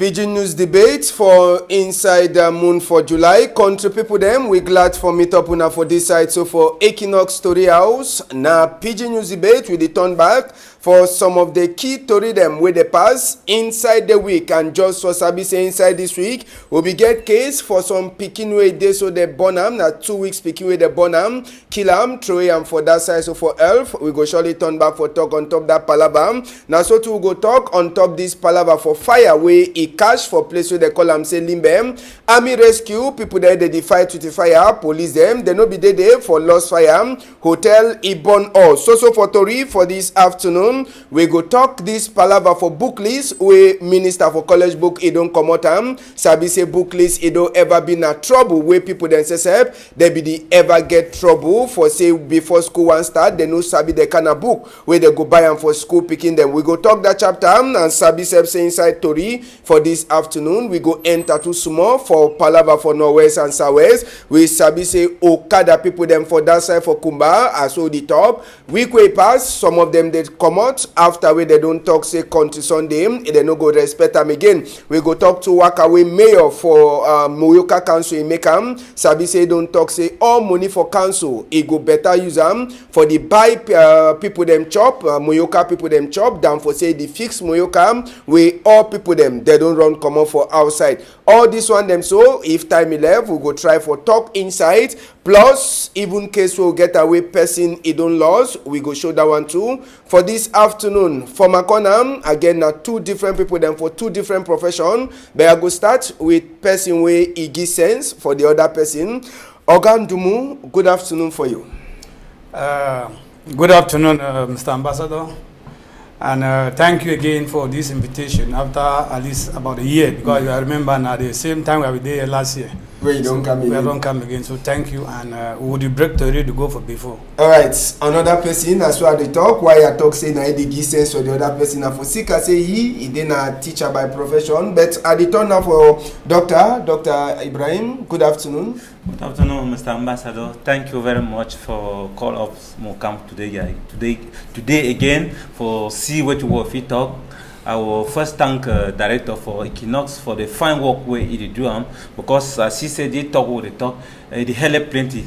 Pidgin News debate for inside the moon for July. Country people them, we glad for meet up una for this side. So for Equinox Story House, now Pidgin News debate with the turn back for some of the key story them with the pass inside the week. And just for Sabi say inside this week, we be get case for some picking way day so they born am. Now 2 weeks picking way they born am, kill am, throw am for that side. So for elf, we go surely turn back for talk on top that palaver. Now so too we go talk on top this palaver for fire way cash for place where they call them say limbe. Army rescue people there they fight with the fire, police them they no be there for lost fire, hotel Ibon all. So for Tori for this afternoon we go talk this palaver for book list where minister for college book it don't come out sabi say book list it don't ever be na trouble where people then say help they be the ever get trouble for say before school one start they no sabi the kind of book where they go buy them for school picking them. We go talk that chapter and sabi say inside Tori for this afternoon. We go enter too small for palaver for northwest and southwest. We sabi say Okada people them for that side for Kumba as so the top week way pass some of them they come out after we they don't talk say country Sunday they no go respect them again. We go talk to Wakaway mayor for Moyoka council in Mekam sabi say don't talk say all money for council it go better use them for the buy people them chop Moyoka people them chop than for say the fix Moyoka we all people them they don't run come up for outside. All this one them so if time 11 we go try for talk inside plus even case we'll get away person it don't lose we go show that one too for this afternoon. For Makonam again now 2 different people them for 2 different profession but I go start with person where it gives sense for the other person. Ogan Dumu, good afternoon for you. Good afternoon Mr. Ambassador. And thank you again for this invitation after at least about a year because I remember now the same time we were there last year. Where you don't come again. We don't come again. So thank you and we would break the ready to go for before. Alright, another person that's why they talk. Why I talk say na the give sense for the other person and for Sika say he didn't a teacher by profession. But at the turn now for Dr. Ibrahim. Good afternoon. Good afternoon, Mr. Ambassador. Thank you very much for call up Mokam today again for see what you will fit talk. I will first thank director for Equinox for the fine work where he do because as he said they talk what they talk they help plenty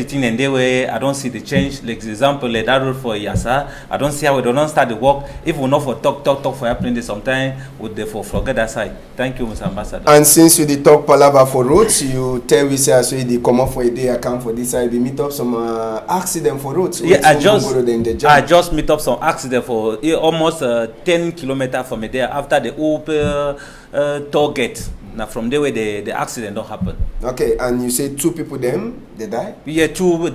thing and they way I don't see the change. Like example like that road for Yasa I don't see how we don't start the work if we not for talk for plenty sometime would therefore forget that side. Thank you, Mr. Ambassador. And since you the talk palaver for roads you tell we say so they come up for a day I come for this side we meet up some accident for roads. Yeah, I just meet up some accident for almost 10 kilometers from there after the open toll gate. Now from there where the accident don't happen. Okay, and you say 2 people them they die? Yeah, two all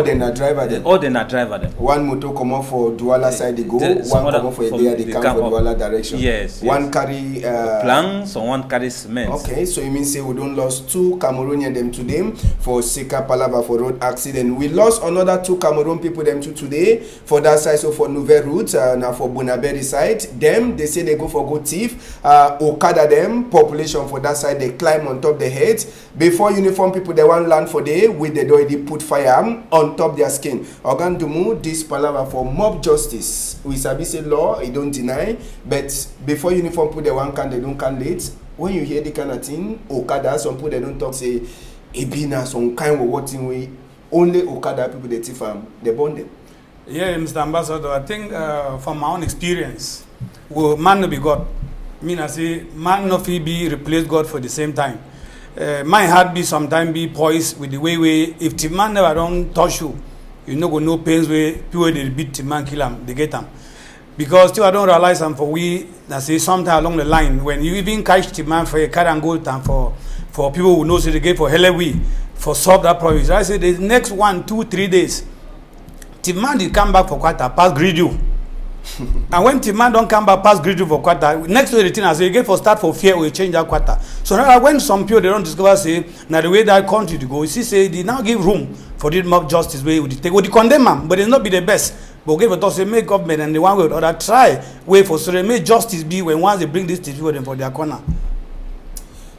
then a driver them. All then a driver them. One motor come up for Douala side they go, one come up for there they come for Douala direction. Yes. One carry planks and one carry cement. Okay, so you mean say we don't lost 2 Cameroonian them today for Sika Palava for road accident. We lost another 2 Cameroon people them too today for that side. So for Nouvelle Route now for Bonaberi side them they say they go for good thief Okada them population for that side they climb on top their heads before uniform people they want land for day with they already put fire on top their skin. Ogan Dumu this palaver for mob justice we sabi say law it don't deny but before uniform people they want can they don't can late when you hear the kind of thing Okada some people they don't talk say it be na some kind of what thing we only Okada people they thief they burn them. Yeah, Mr. Ambassador, I think from my own experience man no be God. I say man no fit be replace God for the same time. My heart be sometimes be poised with the way if the man never don't touch you, you no go no pains way people they beat the man kill him, they get him. Because still I don't realize and for we I say sometime along the line when you even catch the man for a car and go down for people who know say they get for hell we for solve that problem. I say the next 1, 2, 3 days, the man did come back for quarter past greet you. And when the man don't come back past greet you for quarter, next to the thing I say you get for start for fear we change that quarter. So now when some people they don't discover say now the way that country to go, you see say they now give room for the mob justice way with the take condemn them, but it's not be the best. But give us say make government and the one way or other try way for so they make justice be when once they bring this to them for their corner.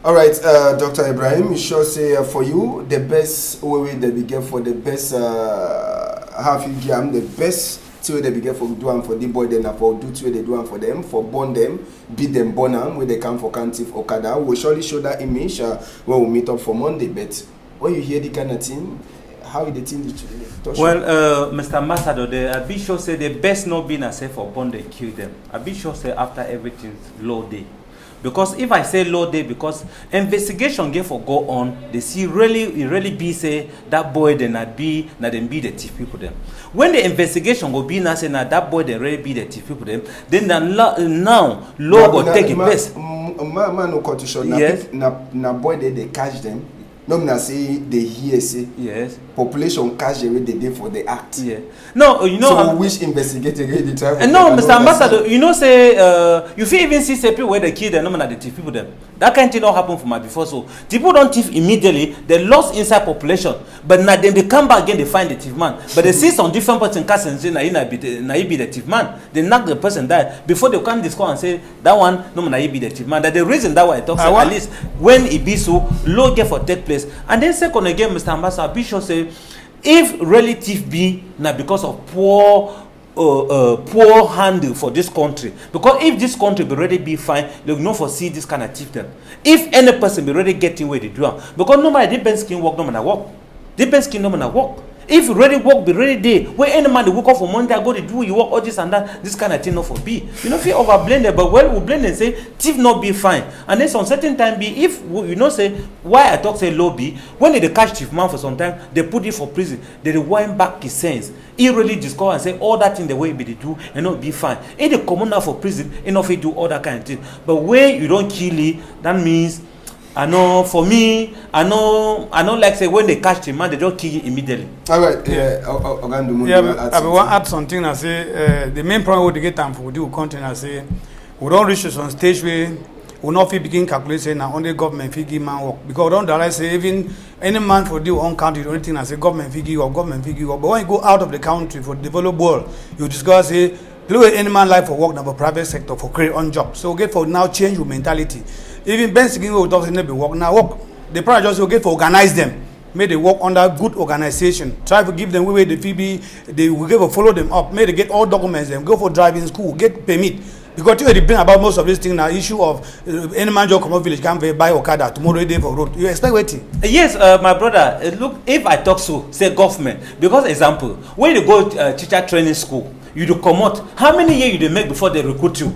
All right, Dr. Ibrahim, you sure say for you the best way that we get for the best half you give the best till they begin for do for the boy, then for do till they do for them, for born them, beat them, born them, where they come for county Okada. We'll surely show that image when we meet up for Monday. But when you hear the kind of thing, how is the thing? Well, Mr. Ambassador, the Bishop said the best not being safe for born they kill them. A Bishop said after everything's low day. Because if I say low day, because investigation get for go on, they see really be say that boy then not be them be the thief people them. When the investigation go be now say that boy they really be the thief people them, then now law go take it place. Man no constitution. Yes. Na boy they catch them. No, me say they hear say yes. Population cash the way they did for the act. Yeah. No, you know. So which investigator the trial? No, Mr. Ambassador, you know say you feel even see people where they kill them, no the thief people them. That kind of thing don't happen for my before. So people don't thief immediately. They lost inside population, but now then they come back again. They find the thief man, but they see some different person cast and say na he be the thief man. They knock the person die before they come discover and say that one no na he be the thief man. That the reason that why I talk say at least when it be so law get for take place. And then second again, Mr. Ambassador, Bishop say if relative be now because of poor handle for this country, because if this country be already be fine, they no foresee this kind of thief them. If any person be already getting where they do, because nobody depends skin work, no man work. Depends skin no man work. If you really work, be ready day. Where any man they wake up for Monday, I go to do you work all this and that. This kind of thing not for be. You know, if you over blend it, but well, we blend and say thief not be fine. And then some certain time be if you know say why I talk say low be when they catch thief man for some time they put it for prison. They rewind back his sense. He really discover and say all that thing the way be they do and not be fine. If they come out for prison, enough he do all that kind of thing. But where you don't kill it, that means. I know for me, I know like say when they catch the man, they don't kill you immediately. All right, yeah, I want to add something. I say the main problem with the get time for the content. I say we don't reach to some stage where we not fit begin calculate say now only government fit give man work because we don't realize say even any man for the own country the only thing I say government fit give work, government fit give work. But when you go out of the country for the developed world, you discover say look at any man life for work now for private sector for create on job. So get for now change your mentality. Even Ben Singing will talk to work now work. The price just will get for organize them. May they work under good organization. Try to give them way the fee. They will give follow them up. May they get all documents. Them go for driving school. Get permit. Because you bring about most of these things now. Issue of any man just come out village can't buy Okada tomorrow day for road. You expect waiting? Yes, my brother. Look, if I talk so, say government. Because example, when you go teacher training school, you do come out. How many years you they make before they recruit you?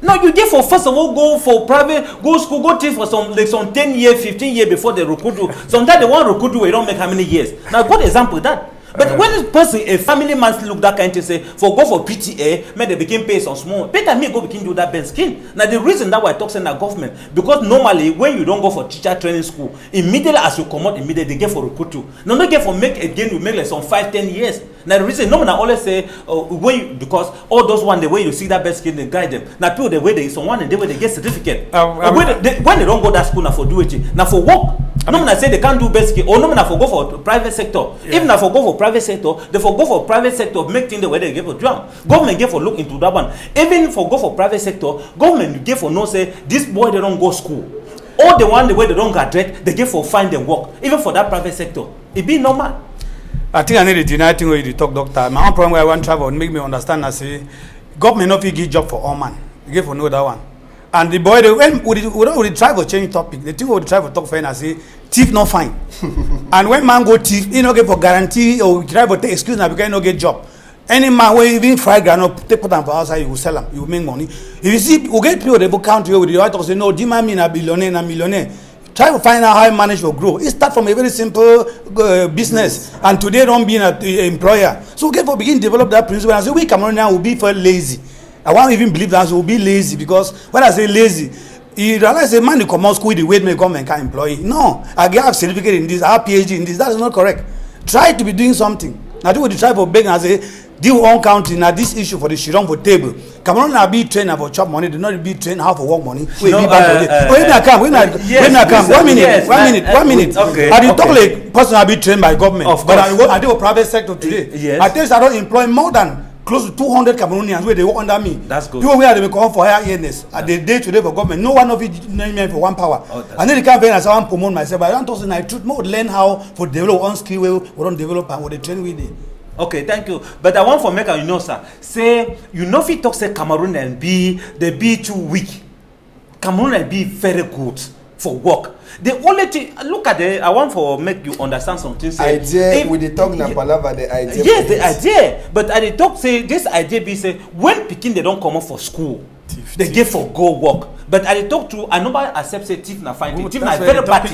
No, you get for first of all go for private, go school, go teach for some 10 years, 15 years before they recruit you. Sometimes they want to recruit you, they don't make how many years. Now, good example that. But when this person, a family man look that kind of say, for go for PTA, may they begin pay some small. Better me go begin do that best skin. Now the reason that why I talk in the government, because normally when you don't go for teacher training school, immediately as you come out, immediately they get for recruit you. No, not get for make again, you make like some 5-10 years. Now the reason, no man always say, when you, because all those one the way you see that best skin, they guide them. Now people the way they someone and the way they get certificate. When they don't go that school now for do it, now for work. No man say they can't do best skin, or no man for go for private sector. Yeah. Even for go for private sector, they for go for private sector make things the way they give for drum. Government give for look into that one. Even for go for private sector, government give for no say this boy they don't go school. All the one the way they don't graduate, they give for find them work. Even for that private sector, it be normal. I think I need to deny thing where you talk doctor. My own problem where I want to travel make me understand. I say government not give job for all man. You give for no that one. And the boy, when we try to change topic, the thing we try to talk for and I say, thief not fine. And when man go thief, he no get for guarantee or try to take excuse now because he no get job. Any man where even fry granite, take put them for outside, you will sell them, you will make money. If you see, we get people they go country with the right to say no, this man mean a millionaire. Try to find out how he manage to grow. It start from a very simple business, and today don't be an employer. So get for begin develop that principle. And say we Cameroonians will be for lazy. I won't even believe that will be lazy because when I say lazy, you realize a man who come out school the way may government can employ. No, I get a certificate in this, I have PhD in this. That is not correct. Try to be doing something. Now do what you try for begging and say, deal one country now this issue for the shirong for table. Cameroon now be trained for chop money, do not be trained how for work money. Wait, no, when I come, when I come, 1 minute. Okay. I didn't talk like person will be trained by government. Of but course. I do a private sector today. Yes. I tell you I don't employ more than close to 200 Cameroonians where they work under me. That's good. You where they come for higher earnings at the day today for government. No one of it name me for one power. And then the campaign as I want to promote myself. But I don't talk in truth more learn how for develop on skill way we don't develop and what they train with it. Okay, thank you. But I want for make you know, sir. Say you know if you talk say Cameroon and they be too weak. Cameroon and be very good for work. The only thing, look at the, I want for make you understand something. Say, idea with the talk na palava the idea. Yes, the idea. But at the talk say this idea be say when Pekin they don't come up for school, they get for go work. But I talk to I nobody accept say thief na fine. Thief na very bad.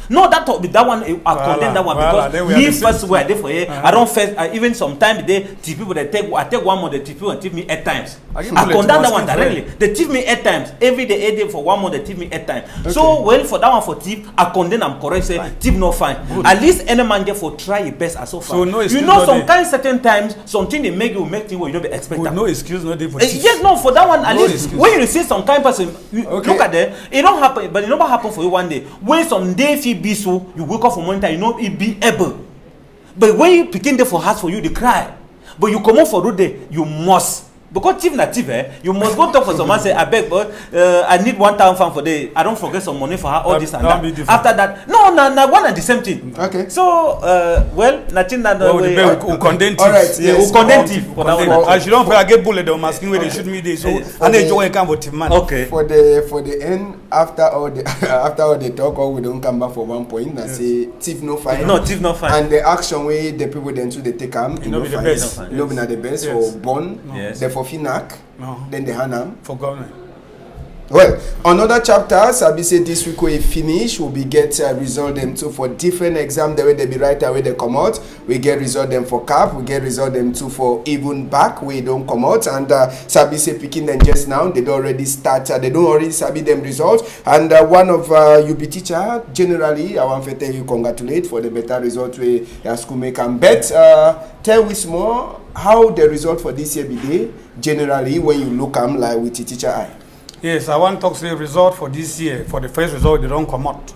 No, that one I condemn that one because me first where they for here. I don't first even sometimes they thief people they take I take 1 month they thief people and thief me 8 times. I condemn that one directly. They thief me 8 times every day 8 days for 1 month they thief me 8 times. Okay. So well for that one for thief I condemn I'm correct say thief no fine. Good. At least any man get for try your best as so far. So no you know some kind certain times something they make you make things where you don't be expected. No excuse no day for thief. Yes no for that one at least when you see some kind person. Okay. Look at that. It don't happen, but it never happen for you one day. When some day if be so, you wake up for morning time, you know it be able. But when you begin there for heart for you, they cry. But you come out for road day, you must. Because thief na thief, you must go talk for someone say, I beg, but I need 1,000 francs for day. I don't forget some money for her, all this and that. After that, no, one and the same thing. Okay. So, well, nothing that we condemn thief. All right, yeah, we condemn thief. I should don't forget bullet. They're asking where they shoot me. There, so and they join come with man. Okay. For the end, after all the talk, or we don't come back for one point and say thief no fine. No, thief no fine. And the action way the people then they take them, you know, the best. You know, the best for born. Yes. For Finak, then the Hanam for government. Well, another chapter, Sabi said this week we finish, we'll be get result them too for different exam. The way they be right away they come out. We get result them for CAP, we get result them too for even back we don't come out. And Sabi say picking them just now. They don't already start. They don't already Sabi them results. And one of you be teacher generally, I want to tell you congratulate for the better result we your school make and bet. Tell us more how the result for this year be day generally when you look like with the teacher eye. Yes, I want to talk the result for this year. For the first result, they don't come out.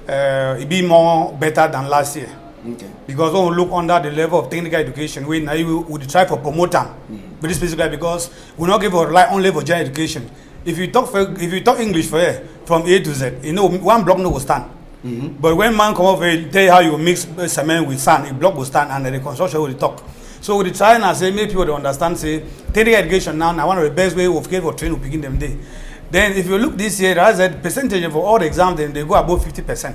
It be more better than last year. Okay. Because when we look under the level of technical education, we try for promote them. But this basically because we not give a rely only for general education. If you talk English for here, from A to Z, you know one block no will stand. But when man come over, tell you how you mix cement with sand, a block will stand, and the construction will talk. So we try and say make people to understand say technical education now one of the best way of get for training to begin them day. Then if you look this year, there's a percentage for all the exams, then they go above 50%.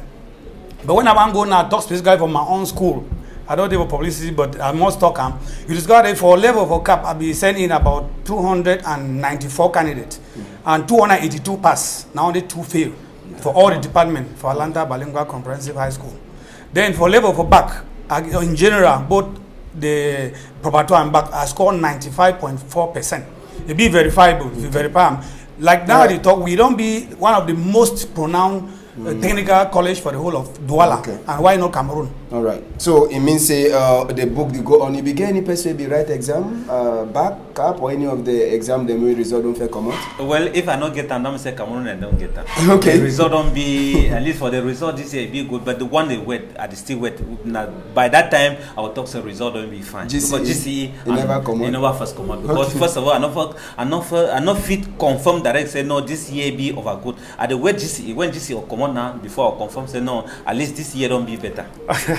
But when I want to go now talk specifically for my own school, I don't have publicity, but I must talk. You discover that for level for CAP, I'll be sending in about 294 candidates and 282 pass. Now only 2 fail for all the departments for Atlanta Bilingual Comprehensive High School. Then for level for back, in general, both the preparatory and back, I scored 95.4%. It be verifiable, if you verify. Like now they talk, we don't be one of the most pronounced technical college for the whole of Douala. Okay. And why not Cameroon? All right. So it means say the book they go on. You begin any person be write exam, back, CAP, or any of the exam they may result don't fair come out? Well, if I don't get that, I'm say Cameroon I don't get that. Okay. The result don't be at least for the result this year be good, but the one they wait at the still wait. Now, by that time I will talk the result don't be fine. GCE, because GCE never come out. Never first come out because first of all I not fit confirm direct say no this year be over good. At the way GCE when GCE will come out now before I confirm say no at least this year don't be better.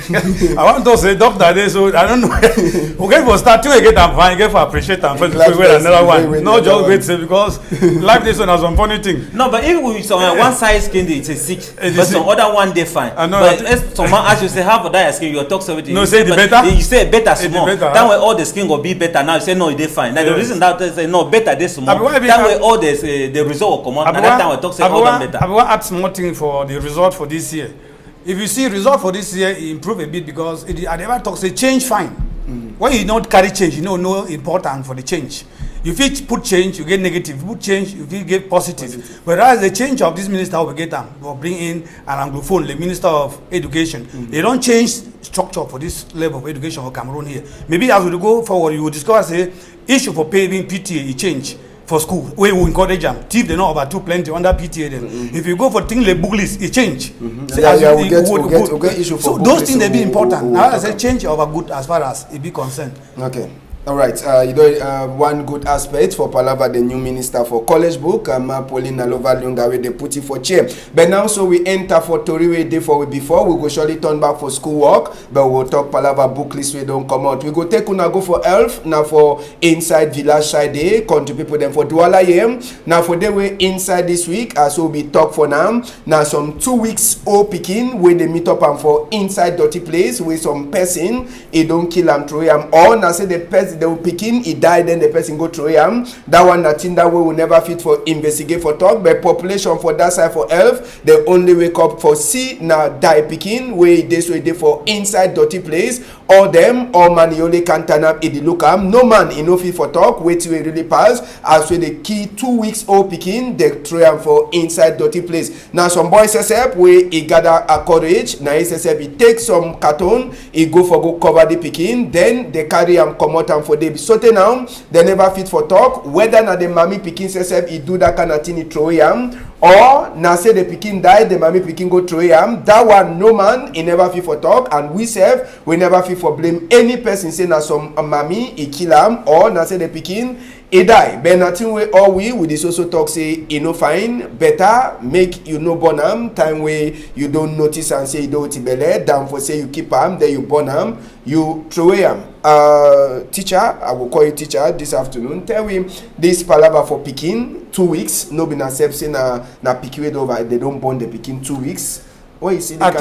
I want to say doctor there, so I don't know. Okay, for start to get and fine, get for appreciate and first wait another one. No just wait say because life this one has one funny thing. No, but if we some one size skin it's a 6, but some other one they fine. But if someone ask you say how for that skin you talk so everything. No, say the better. You say better small. That way all the skin will be better. Now you say no, they fine. Now the reason that they say no better this small. That way all the result will come out. And that time we talk say all them better. I want to add small thing for the result for this year. If you see result for this year, it improve a bit because I never talk say change fine. When you don't carry change, you know no important for the change. If you put change, you get negative. If you put change, you get positive. Whereas the change of this minister will get them, will bring in an Anglophone, the Minister of Education. They don't change structure for this level of education for Cameroon here. Maybe as we go forward, you will discover say issue for paying PTA, it change. For school, we will encourage them. If they know about too plenty under PTA, then if you go for things like book list, it change. So we'll get issue for so those things they be important. Now I say change over good as far as it be concerned. Okay. All right, one good aspect for Palava, the new minister for college book, Paulina Lovalunga, where they put it for chair. But now, so we enter for Toriwe day for before, we go surely turn back for schoolwork, but we'll talk Palava book list, we don't come out. We go take una go for elf, now for inside village side day, country people then for Douala yem. Now for the way inside this week, as we be talk for now, now some 2 weeks old picking, where they meet up and for inside dirty place, with some person, he don't kill and throw him, or now say the person, they will pick in, he died, then the person go through him. That one, that in that way will never fit for investigate for talk. But population for that side for elf, they only wake up for see now die picking, where this way they for inside dirty place. All them, all man, you only can turn up in the look am. No man, enough fit for talk, wait till it really pass. As with the key 2 weeks old picking, they throw him for inside dirty place. Now some boys SSF, where he gather a courage, now SSF, he take some carton, he go cover the picking, then they carry him come out and for the so now they never fit for talk whether na the mommy pikin self he do that kind of thing he throw him, or na say the pikin die the mommy pikin go throw him. That one no man he never fit for talk, and we self we never fit for blame any person say na some mommy he kill him, or na say the pikin he die. But nothing way all we with this also talk say he no fine, better make you no born am time way you don't notice and say you don't tibele than for say you keep am then you born am you throw him. Teacher, I will call you teacher this afternoon. Tell him this palava for picking 2 weeks. No be na self say na picky over. They don't born the picking 2 weeks. What you see? I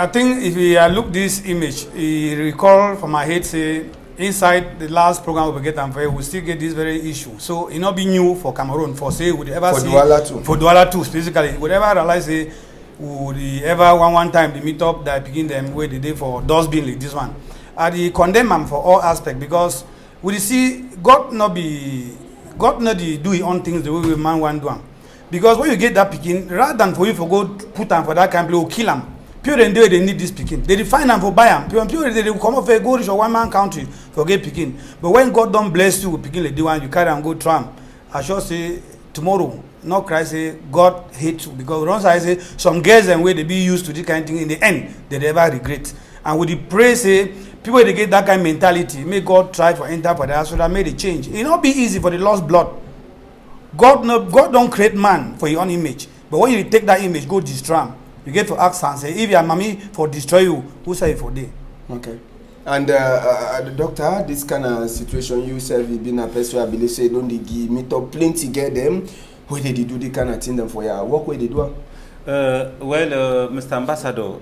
think if you look this image, you recall from my head say inside the last program we get and we still get this very issue. So it not be new for Cameroon for say would ever for see Douala too. For Douala too specifically. Would ever realize say would ever one time they meet up that begin them where they did for dustbin like this one. I condemn them for all aspects because we see God not do his own things the way we man want to do them. Because when you get that picking, rather than for you to go put them for that camp, or kill them. Pure and they need this picking. They define them for buy them. Pure they come off a go rich or one man country for get picking. But when God don't bless you with picking the one, you carry and go tram. I shall say tomorrow, not Christ say God hates you because once I say some girls and way they be used to this kind of thing in the end, they never regret. And with the praise say people they get that kind of mentality, may God try to enter for that so that made a change. It not be easy for the lost blood. God don't create man for your own image. But when you take that image, go destroy him. You get to ask and say, if your mommy for destroy you, who say for day? Okay. And the doctor, this kind of situation you self been a person I believe say don't they give meet up plenty get them where they do the kind of thing them for your work where they do. Mr. Ambassador,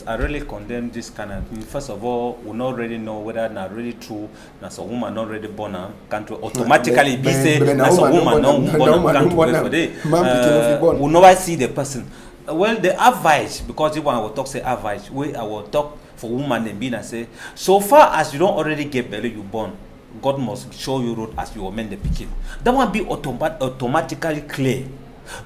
I really condemn this kind of thing. First of all, we not really know whether not really true. That a woman not already born can't automatically be say that's a woman not born can't wait for day. We never see the person. Well, the advice because if I will talk say advice, where I will talk for woman and being and say so far as you don't already get belly you born, God must show you road as you amend the picking. That one be automatically clear.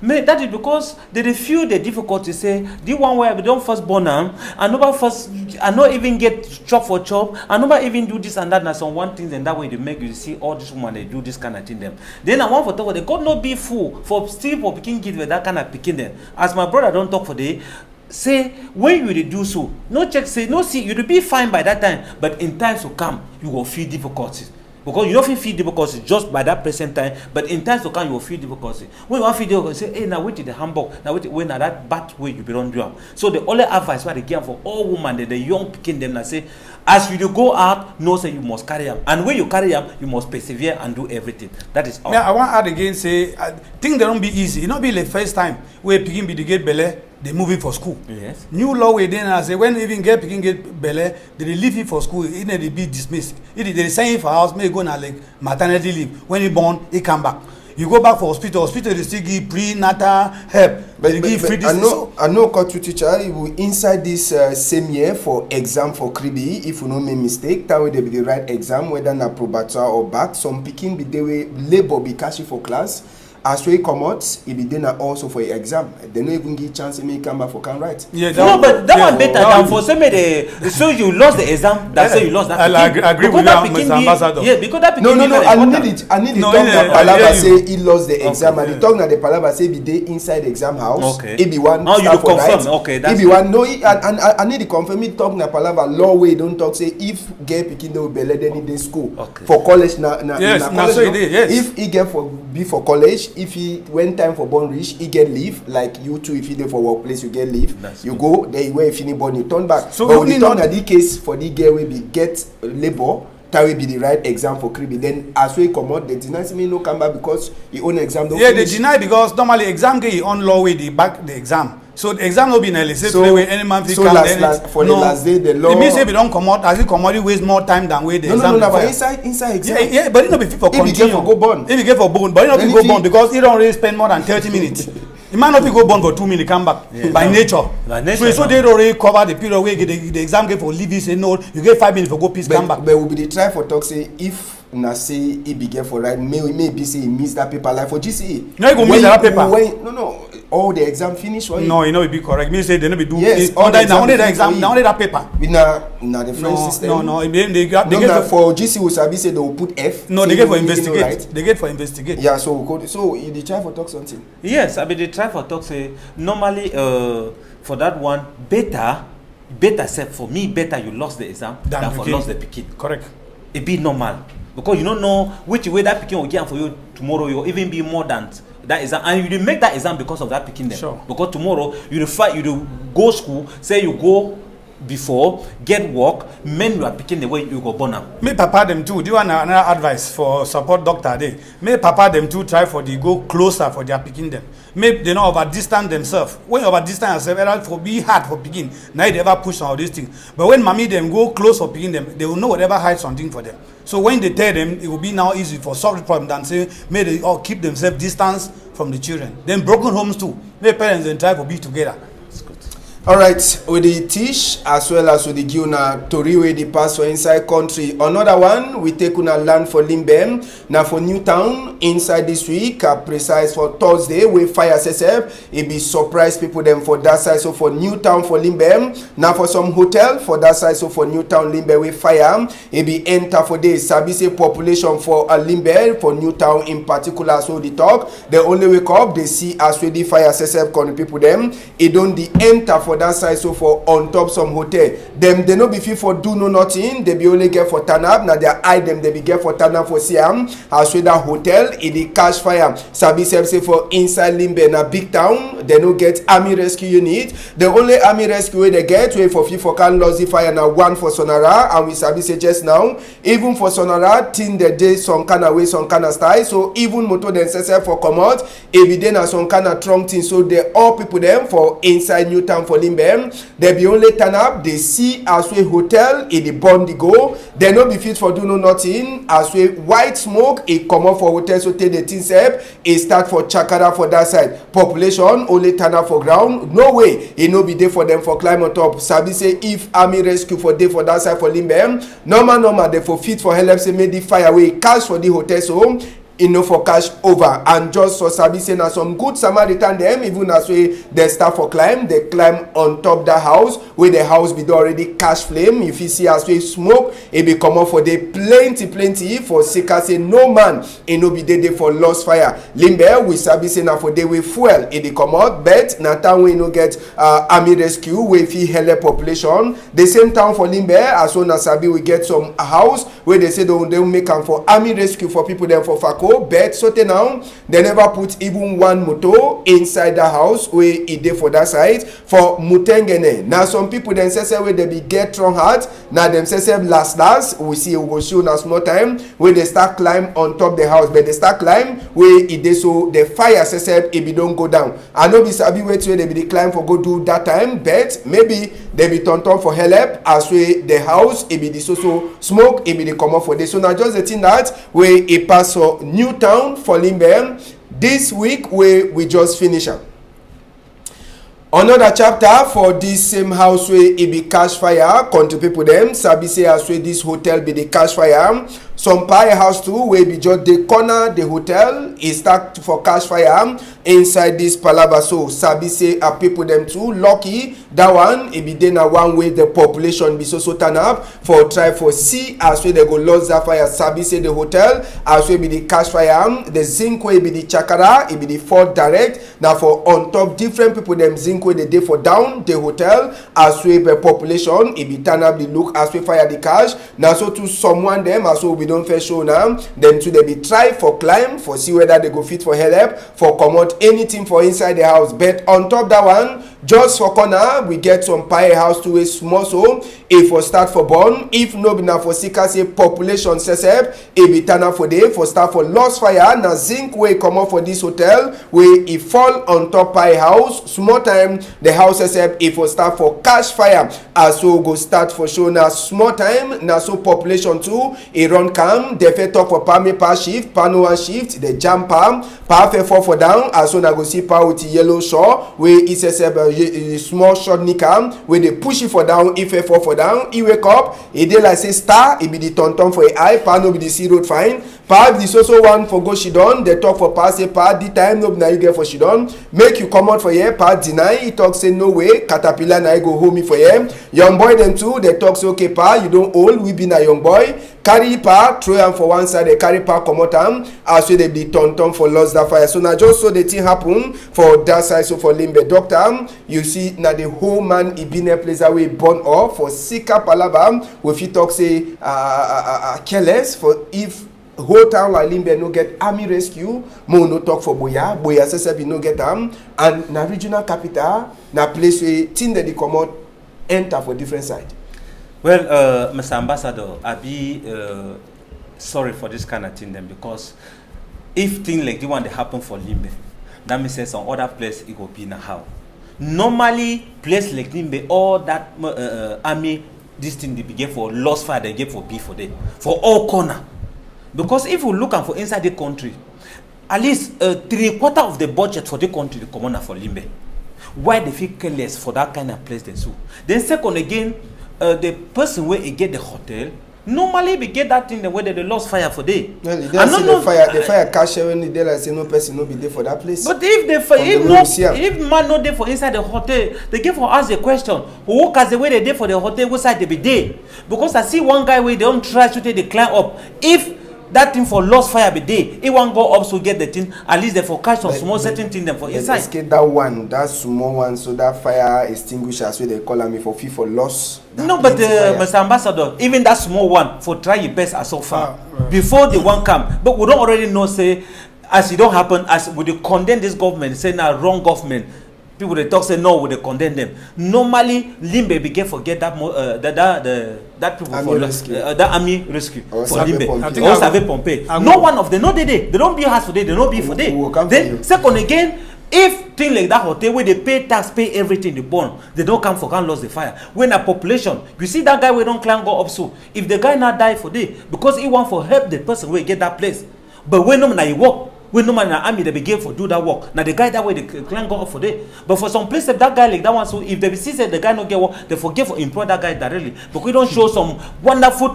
That is because they feel the difficulty say the one where we don't first born them and nobody first and not even get chop for chop and nobody even do this and that and some one things and that way they make you see all this woman they do this kind of thing them. Then I want for talk they God not be fool for still for picking give that kind of picking them. As my brother don't talk for the say when you do so, no check say no see you'll be fine by that time, but in times to come you will feel difficulties. Because you don't feel difficulty just by that present time, but in times to come you will feel difficulty. When you feel difficulty, say, hey, now wait till the Hamburg, now wait when that bad way you be don't do. So the only advice why they give for all women, the young picking them, that say, as you go out, know say you must carry them, and when you carry them, you must persevere and do everything. That is all. Yeah, I want to add again say, I think they don't be easy. It not be the first time where picking be the get belly. They move it for school. Yes. New law we then say when even get picking get belly, they leave it for school. It they be dismissed. They send it for house. May go na like maternity leave. When he born, he come back. You go back for hospital. Hospital they still give prenatal help. But I know culture teacher inside this same year for exam for Kribi. If you no make mistake, that way they be the right exam whether na probatoire or back. Some picking be the way labor be catching for class. as we come out, it be then also for exam. They don't even give chance to make come back for can write. Yeah, no, but that one better than for some so you lost the exam. That's say you lost that. I agree with you, Mr. Ambassador. Yeah, because that no. I need the talk that Palaba say he lost the exam, and the talk that the Palaba say be they inside the exam house. Okay. It be one. Now you confirm. Okay, that's. It be one. No, and I need to confirm. Me talk na Palaba law way don't talk say if get pikin they will be let any day school for college na college. So yes. If he get for college, if he when time for born reach, he get leave. Like you too, if you there for workplace, you get leave. You go there where if you born, you turn back. So but we turn at the case for the girl will be get labor. That will be the right exam for Kribi. Then as we come out, they deny me no come back because your own exam don't finish. They deny because normally exam get on law way they back the exam. So the exam will be in LSA so, where any man so for the last day the law. It means if you don't come out, as it come out, you waste more time than where the exam. No, but inside exam. Yeah, but it not be fit for continue. If you get for go born. If you get for born, but it not be go born because you don't really spend more than 30 minutes. The man not be go born for 2 minutes, come back by nature. So they already cover the period where the exam get for leave. You say no, you get 5 minutes for go peace, come back. But will be the try for talk say if na say he be get for right, maybe say he miss that paper like for GCE. No, he go miss that paper. No. All the exam finish. No, you know it be correct. Me say they no be do. Yes, only the exam, only that paper. We na the French system. No. They get for GCE will sabi say they will put F. No, they get for investigate. Right. They get for investigate. Yeah, so you dey try for talk something. Yes, I mean they try for talk say normally for that one better say for me better you lost the exam than for lost the pikin. Correct. It be normal because you don't know which way that pikin will get for you tomorrow. You'll even be more than that exam, and you didn't make that exam because of that picking them. Sure. Because tomorrow you go school, say you go before, get work, men you are picking the way you go born up. Me papa them too. Do you want another advice for support doctor there? Me papa them too try for the go closer for their picking them. Maybe they not over distance themselves. When you over distance yourself, it for be hard for picking. Now they ever push on all these things. But when mommy them go close for picking them, they will know whatever hide something for them. So when they tell them, it will be now easy for solve the problem than say may they all keep themselves distance from the children. Then broken homes too. May parents then try to be together. All right, with the Tish as well as with the Giona Tori wey the pass for inside country. Another one we take una land for Limbem. Now for Newtown inside this week, precise for Thursday we fire SSF. It be surprise people them for that side. So for Newtown for Limbem. Now for some hotel for that side. So for Newtown Limbe we fire. It be enter for the Sabise population for Limbe for Newtown in particular. So the talk they only wake up they see as we the fire SSF con people them. It don't the enter for that side. So for on top some hotel them they no be fit for do no nothing, they be only get for turn up. Now their eye them they be get for turn up for Siam as with that hotel in the cash fire sabi say for inside Limbe na big town they no get army rescue unit. The only army rescue way they get way for for can lose the fire now one for Sonara, and we sabi say just now even for Sonara tin the day some kind of way some kind of style. So even motor them say for come out every day na some kind of trunk thing. So they all people them for inside Newtown for Limbe they be only turn up they see as we hotel in the bond go they no be fit for do no nothing as we white smoke it come up for hotel. So take the things up it start for Chakara for that side population only turn up for ground no way it no be there for them for climb on top. Sabi say if army rescue for day for that side for Limbe normal they for fit for help say make the fire way cash for the hotel so for cash over. And just so sabi say na some good Samaritan them even as we they start for climb they climb on top the house where the house be already cash flame. If you see as we smoke it be come up for the plenty for seeker say no man it no be there for lost fire. Limbe we sabi say na for day we fuel it come out but na town we no get army rescue we fi help population. The same town for Limbe as soon as sabi we get some house where they say they make am for army rescue for people them for Fako. But so now they never put even one motor inside the house where it dey for that side for Mutengene. Now some people then say where they be get strong heart. Now them say last we see we go show now small time where they start climb on top the house, but they start climb where it dey so the fire say it be don't go down. I know be sabi wait where they be the climb for go do that time, but maybe they be turn on for help as way the house it be the so smoke it be the come up for this. So now just the thing that where it pass so Newtown for Limbe this week we just finish up. Another chapter for this same house where it be cash fire country people them sabi say as way this hotel be the cash fire some pie house too wey be just the corner the hotel e start for catch fire inside this palava. So sabi say people them too lucky that one e be dey na one way the population be so turn up for try for see as wey they go lose that fire. Sabi say the hotel as wey be the catch fire, the zinc wey be the chakara e be the fault direct na for on top different people them zinc wey they dey for down the hotel as wey the population e be turn up the look as we fire the cash. Now so to someone them as we don't first show now them too they be try for climb for see whether they go fit for help for comot anything for inside the house. But on top that one just for corner we get some pie house to a small so if for start for born if no be na for sika say population sesep e be turn up for day for start for lost fire na zinc wey come up for this hotel wey e fall on top pie house small time the house sesep e for start for catch fire as so go start for show na small time na so population too e run calm dey fit talk for palm per shift pan one shift the jam palm pa fall for down as so na go see pa with yellow shaw wey e sesep small short nika wey dey push it for down if e fall for down e wake up e dey like say star e be the turn for e eye pa no be the sea road fine pa the so one for go shidon dey talk for pa say pa the time no be na you get for shidon make you comot for here pa deny e talk say no way caterpillar na go hold me for here. Young boy them too they talk say okay pa you don old we be na young boy carry pa throw am for one side they carry pa comot am as wey dey be turn for lost that fire. So na just so the thing happen for that side. So for Limbe doctor you see na the whole man e been a place that way born off for sika palava we fit talk say careless for if whole town like Limbe no get army rescue mo no talk for Boya sesep no get am and na regional capital na place wey thing that they comot enter for different side. Well, Mr. Ambassador, I be sorry for this kind of thing then because if things like the one that happen for Limbe, that means say some other place it will be in a how. Normally, place like Limbe, all that army, this thing they begin for lost fire, they get for B for them, for all corner. Because if you look at for inside the country, at least 3/4 of the budget for the country the commoner for Limbe. Why they feel careless for that kind of place they so? Then second again, the person where he get the hotel normally we get that thing the way they lost fire for day. Well, the fire catch when the day like say no person no be there for that place. But if the fire if man not there for inside the hotel, they give for us the question who walk as the way they there for the hotel, what side they be there? Because I see one guy where they don't try to take the climb up. If that thing for lost fire be day, he won't go up to get the thing, at least they for catch some small certain thing them for inside. Escape that one, that small one, so that fire extinguisher, so they call me for loss. No, but Mr. Ambassador, even that small one, for try your best as so far. Before the one come, but we don't already know, say, as it don't happen, as would you condemn this government, say now wrong government. People they talk say no, would they condemn them? Normally, Limbe begin forget that that people army for that army rescue for Limbe. Or Save Pompe. No one of them, no they don't be house for day, they don't be for day. Then second again, if thing like that hotel where they pay tax, pay everything they burn, they don't come for can't lose the fire. When a population, you see that guy we don't climb go up so. If the guy not die for day, because he want for help the person where get that place. But when no man he walk. When no man in the army they begin for do that work. Now the guy that way the clan go up for day. But for some places that guy like that one, so if they see that the guy not get work, they forget for employ that guy directly. But we don't show some wonderful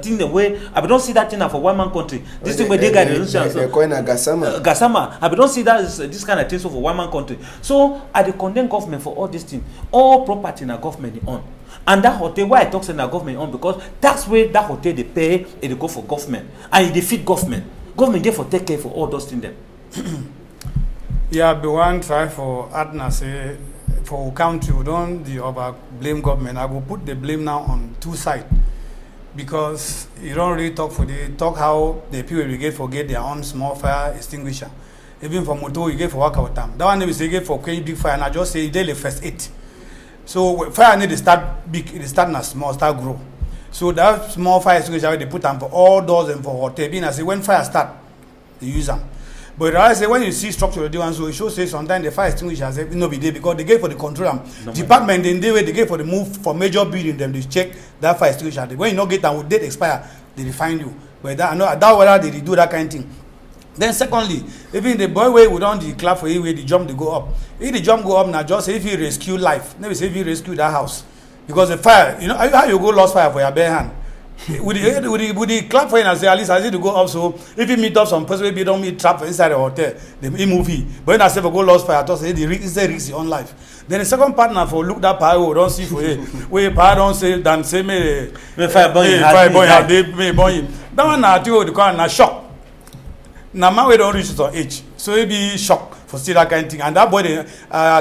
thing the way I don't see that thing for one man country. This thing where they guy they don't see. They're calling a gasama. Gasama. I don't see that this kind of thing for one man country. So I condemn government for all this thing. All property in a government they own. And that hotel, why I talk in the government on because that's where that hotel they pay and they go for government and they feed government. Government get for take care for all those things them. Yeah, but one try for Adna say for country we don't the over blame government. I will put the blame now on two sides because you don't really talk for the talk how the people will get forget their own small fire extinguisher. Even for motor you get for work out time. That one they say get for big fire and I just say daily first 8. So fire need to start big, it start na small, start grow. So that small fire extinguisher they put them for all doors and for hotel. Being I say when fire start, they use them. But I say when you see structure the one, so it shows say sometimes the fire extinguisher say no be there because they get for the control department then they get for the move for major building them they check that fire extinguisher. When you not get them with date expire, they find you. But that I know that whether they do that kind of thing. Then secondly, even the boy way we don't declare for you where the jump they go up. If the jump go up now, just say if you rescue life, maybe say if you rescue that house. Because the fire, you know how you go lost fire for your bare hand. Would he clap for him and say, at least I need to go up, so if you meet up some person, maybe don't meet trap inside the hotel, the movie. But when I say for go lost fire, I thought say it's a risky on life. Then the second partner for look that power we don't see for it. Where power don't say than say me fire boy have they me boy. That one I do the car na shock. Now man we don't reach to age. So it be shock for see that kind of thing. And that boy they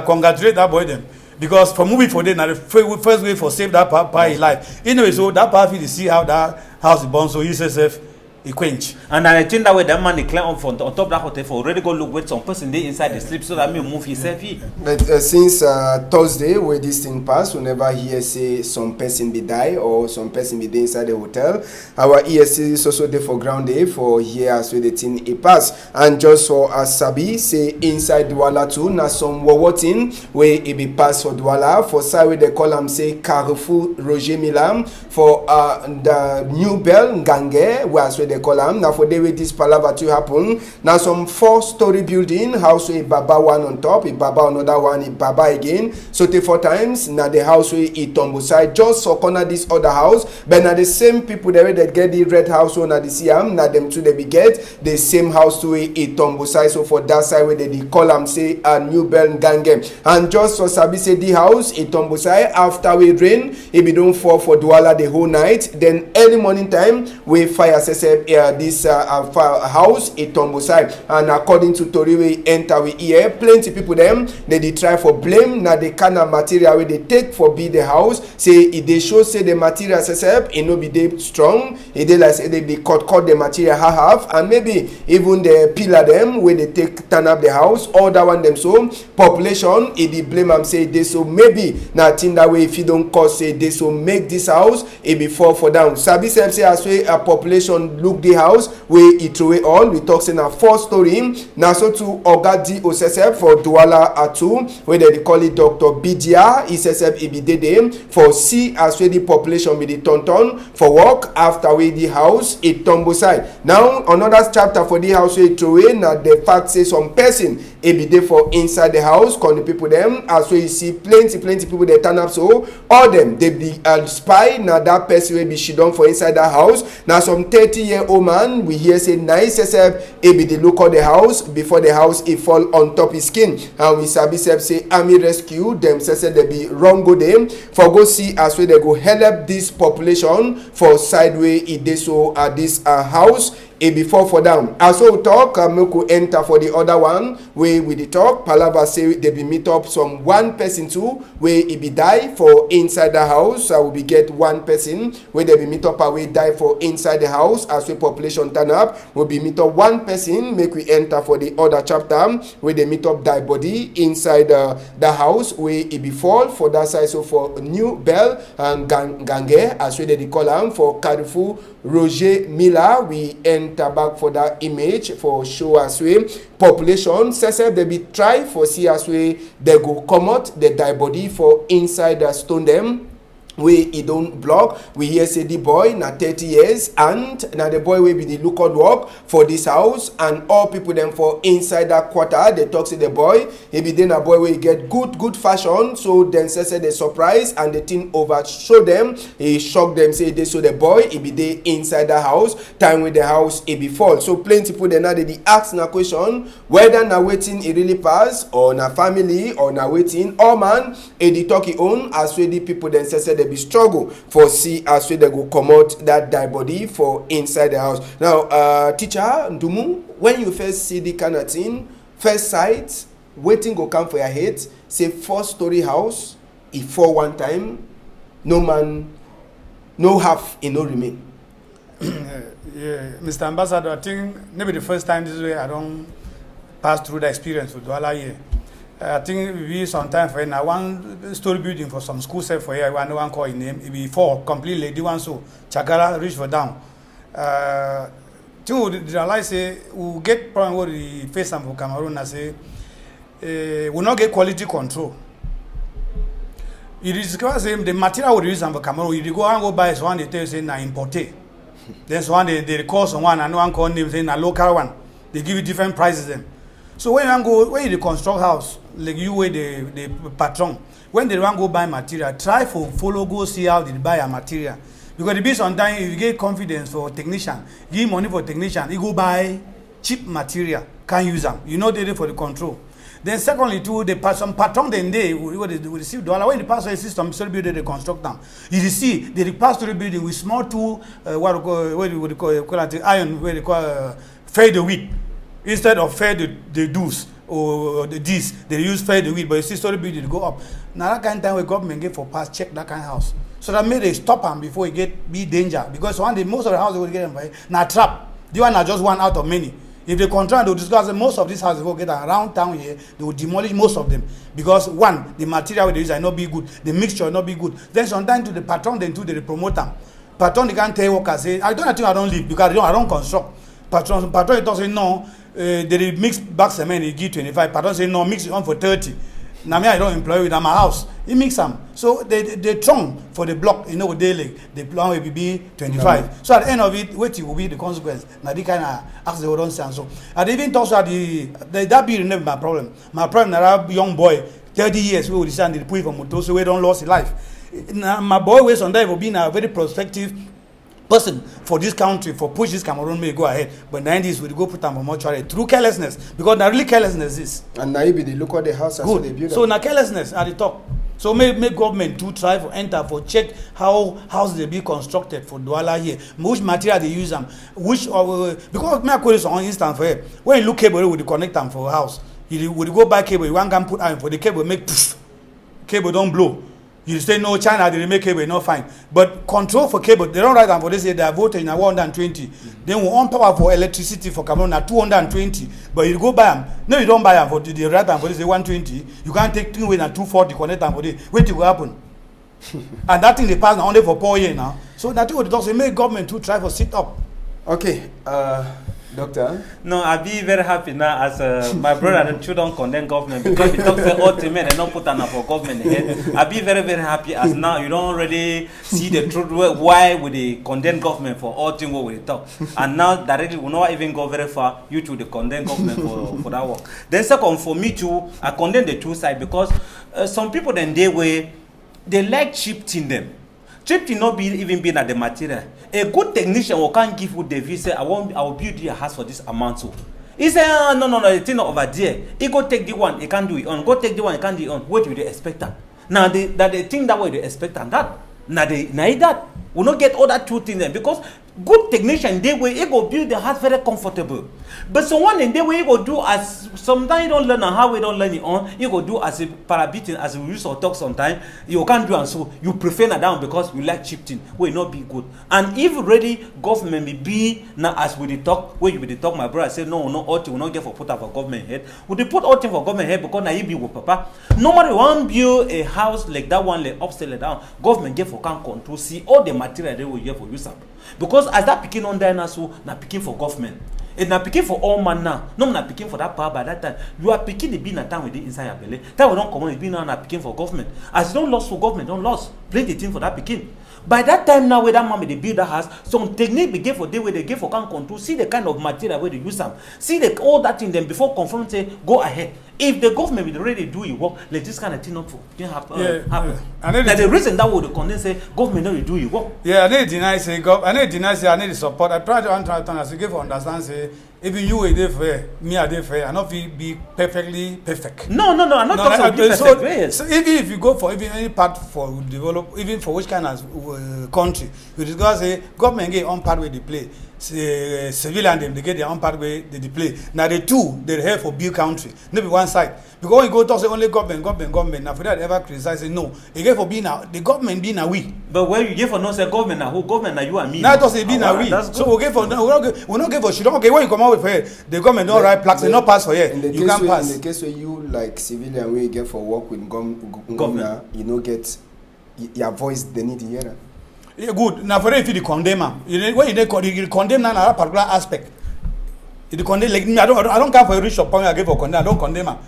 congratulate that boy them. Because for movie for them, now the first way for save that part in life. Anyway, so that part you see how that house is born, so he says he quench. And I think that way that man they climb on top of that hotel for already go look with some person there inside the sleep so that me move himself here. But since Thursday where this thing pass, whenever hear say some person be die or some person be there inside the hotel, our ESC is also there for ground day for here as well the thing it pass. And just for as Sabi say inside Douala too, na some wawatin where it be pass for Douala for side where they call them say Carrefour Roger Milam for the New Bell Ngange where as well they call them. Now for the way this palaver to happen, now some 4-story building, house with Baba one on top, a Baba another one, a Baba again. So 4 times, now the house with it tumble side, just so corner this other house, but now the same people there that get the red house on the Siam, now them two they be get the same house to it tumble side. So for that side where they call them say a New Bell Gange. And just so Sabi say the house it tumble side after we rain, it be don't fall for Douala the whole night. Then early morning time we fire this house a tumble side, and according to Tori we enter we hear plenty people them they try for blame now the kind of material where they take for be the house say if they show say the material it no be they strong it they like say they cut the material half and maybe even the pillar them where they take turn up the house all that one them so population it they blame them say they so maybe now think that way if you don't cause say they so make this house it be fall for down. Sabi say as way a population look the house where it throw it all we talk say na 4-story now so to Ogadi Osesep for Douala Atu where they call it Dr. Bidia Isesep Ibidede for see as where the population be the ton for work after we the house it tumble side. Now another chapter for the house where it throw in now the fact say some person it be there for inside the house call the people them as well you see plenty people they turn up so all them they be spy now that person will be she done for inside that house. Now some 30-year-old man we hear say nice it be the look of the house before the house it fall on top his skin and we sabi say army rescue them say they be wrong go them for go see as well they go help this population for sideway it they so at this house it before for them. As we talk, we could enter for the other one where we the talk. Palava say they be meet up some one person too where it be die for inside the house. I will be get one person where they be meet up away die for inside the house. As we population turn up, will be meet up one person. Make we enter for the other chapter where they meet up die body inside the house where it be fall for that side. So for New Bell and Gange as we they call them for Carrefour Roger Miller we enter back for that image for show as way population says they be try for see as way they go come out the die body for inside the stone them we he don't block we hear say the boy na 30 years and now the boy will be the lookout work for this house and all people them for inside that quarter they talk to the boy he be then a boy will get good fashion so then say they surprise and the thing over show them he shock them say they so the boy he be there inside the house time with the house he be fall so plenty people then now they ask na question whether na waiting it really pass or na family or na waiting or man he talk his own as well the people then say they be struggle for see as well they go come out that die body for inside the house. Now teacher Ndumu, when you first see the kind of thing first sight waiting go come for your head say 4-story house if fall one time no man no half it no remain. Yeah, Mr. Ambassador, I think maybe the first time this way I don't pass through the experience with Douala here. I think we sometimes for now 1-story building for some school set for here one call in name it be 4 completely the one so Chagara reach for down. Two realize say we get problem with the face and for Cameroon and say we not get quality control. It is because the material we use for Cameroon you go and go buy one they tell you say na imported. Then one they call someone and one call name say na local one. They give you different prices them. So when you go when you construct house like you where the patron when they want go buy material try for follow go see how they buy a material Because the be sometimes if you get confidence for technician, give money for technician, he go buy cheap material, can't use them. You know they do for the control. Then secondly too, some patron then they will receive dollar. When the pass through a system, story building they construct them. You see, they pass through the building with small tool, what we call iron, where they call fade the wheat. Instead of fade the deuce or the this, they use fade the wheat, but you see story building go up. Now that kind of time we government get for pass check that kind of house. So that made they stop them before it be danger. Because one day most of the houses will get them now trap. The one are just one out of many. If they control, they will discuss that most of these houses will get around town here, they will demolish most of them. Because one, the material they use will not be good, the mixture will not be good. Then sometimes to the patron, then to the promote them. Patron, they can't tell workers, say, I don't leave because I don't construct. Patron, it doesn't say no, they mix back cement, they give 25. Patron say no, mix it on for 30. Now me I don't employ with my house. He mix them. So they trunk for the block, you know, daily. The plan will be 25. No. So at the end of it, what will be the consequence? Now they kind of ask the don't stand. So and even talk about that be never my problem. My problem that a young boy, 30 years, we will decide to put for motor, so we don't lose his life. Now, my boy was on that will be a very prospective person for this country, for push this Cameroon may go ahead, but 90s will go put them for mortuary through carelessness, because now really carelessness is. And now they look at the house as they build. So now carelessness at the top. So make government to try for enter for check how houses they be constructed for Douala here, which material they use them, which because my queries on instant for here. When you look cable with the connect them for a house, you would go buy cable, you want to put iron for the cable make poof, cable don't blow. You say no, China they make cable not fine, but control for cable they don't write them for this say they are voting at 120. Then we on power for electricity for Cameroon at 220, but you go buy them. No, you don't buy them for the write them for this say 120. You can't take thing with at 240 connect them for this. Wait till it will happen. And that thing they pass now only for 4 years now. So that thing what they make government to try for sit up. Okay, Doctor? No, I be very happy now as my brother and children condemn government because he talks the ultimate and not put on for government head. I be very, very happy as now you don't already see the truth why would they condemn government for all things what we talk. And now directly we not even go very far, you to the condemn government for that work. Then second for me too, I condemn the two sides because some people then they like cheap thing them. Cheap thing not be even being at the material. A good technician will can't give you the visa. I will build your house for this amount. So he say, no, the thing over there. He go take the one, he can't do it on. Go take the one, he can't do it on. What do they expect that? Now they think that way they expect and that. Now that will not get all that two things then because good technician they way he go build the house very comfortable. But someone in the way you go do as sometimes you don't learn on how we don't learn it on, you go do as a parabeating as we use or talk sometimes, you can't do and so you prefer that down because you like cheap thing, will not be good. And if already government be now as we talk, where you will talk, my brother say no, all thing will not get for put up for government head. Would they put all thing for government head because now you be with papa? Normally one build a house like that one like upstairs like down, government get for can control, see all the material they will get for use up. Because as that picking on there now so now picking for government. It's not picking for all man now. No, not picking for that power by that time. You are picking the bean at time with it inside your belly. Time we don't come on, it's been now not picking for government. As you don't lost for government, don't lost. Play the thing for that picking. By that time now, where that man they build that house, some technique they give for day where they give for can control. See the kind of material where they use them. See the all that in them before confirm say go ahead. If the government will already do it work, let this kind of thing not happen. And the reason that would condemn say government not do it work. Yeah, I need deny say I need the support. I try to as give understand say even you are there fair, me are there fair. I not be perfectly perfect. No, I'm not talking about perfect. So even if you go for even any part for develop, even for which kind of country, you discuss say government get on part where they play. Say, civilian them they get their own part where they play. Now the two they help for build country, not be one side. Because when you go talk say only government. Now for that ever criticize say no. You get for being now the government being a we. But when you get for no say government now who government now you and me. Now it say being a we. So we get for we not get for she don't okay when you come out with her the government don't write plaques, they not pass for here. You can't pass. In the case where you like civilian where you get for work with government, you know get your voice they need to hear that. Yeah, good. Now for if you condemn them, when you condemn that particular aspect, you condemn like me. I don't come for a rich point I give for condemn. I don't condemn them.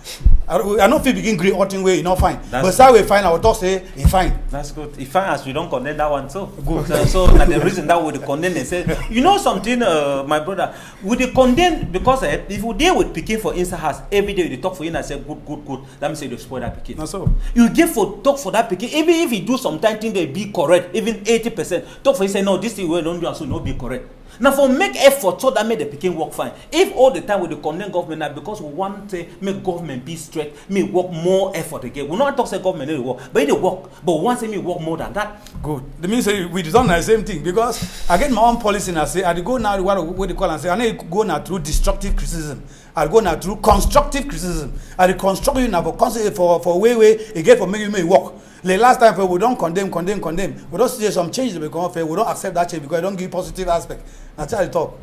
I don't feel begin great outing way, not fine. That's but start we fine, I will talk say he fine. That's good. If fine as we don't condemn that one so good. So now the reason that we condemn they say, you know something, my brother, we dey condemn because if we deal with picking for inside house every day they talk for you and say good. That means they spoil that picking. That's so. You give for talk for that picking, even if he do sometimes thing they be correct, even 80%. Talk for you say no, this thing we don't do so no be correct. Now for make effort so that make the picking work fine. If all the time we dey condemn government now because we want to make government be straight, make work more effort again. We not talk say government dey work, but they work. But we want say me work more than that. Good. That means we done the same thing because I get my own policy and I say I go now what they call and say I need to go now through destructive criticism. I go now through constructive criticism. I construct you now for way again for making me work. Like last time we don't condemn. We don't see some changes because we don't accept that change because I don't give positive aspect. That's how I talk.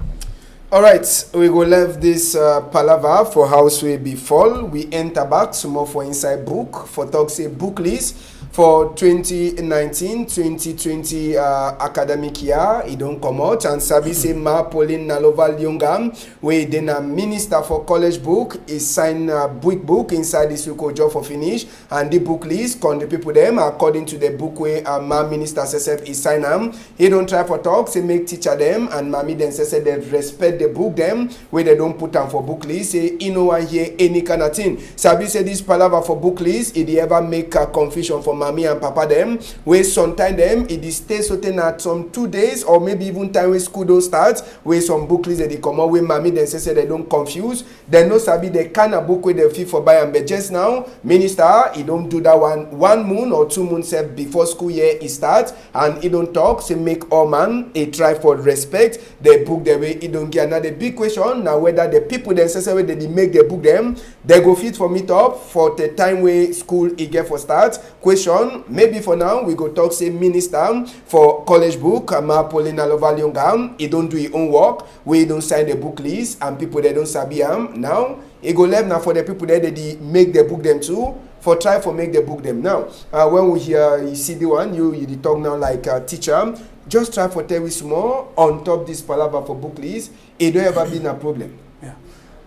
All right, we go leave this palaver for house we be fall. We enter back some more for inside book for talk say book list for 2019-2020 academic year. It don't come out and sabi say Ma Pauline Naloval Youngam we then a minister for college book is sign a book inside this week job for finish and the book list con the people them according to the book where Ma minister says is sign am. He don't try for talk say make teacher them and Mami then says they respect the book them where they don't put them for book list say you know one hear any kind of thing. Sabi say this palaver for book list it ever make a confusion for Mami and Papa them where sometime them it is stay certain at some 2 days or maybe even time when school don't start where some book lists they come out where Mami then say they don't confuse they no sabi the kind of book where they feel for buy and but just now minister he don't do that one moon or 2 months before school year it starts and he don't talk say make all man a try for respect the book the way he don't get another big question now whether the people themselves they make the book them they go fit for meet up for the time where school it get for start question maybe for now we go talk say minister for college book Ma Pauline Naloval Youngam he don't do his own work we don't sign the book list and people they don't sabi him now he go left now for the people that they make the book them too for try for make the book them now when we hear you see the one you talk now like teacher just try for tell me small on top this palaver for book list it don't ever been a problem.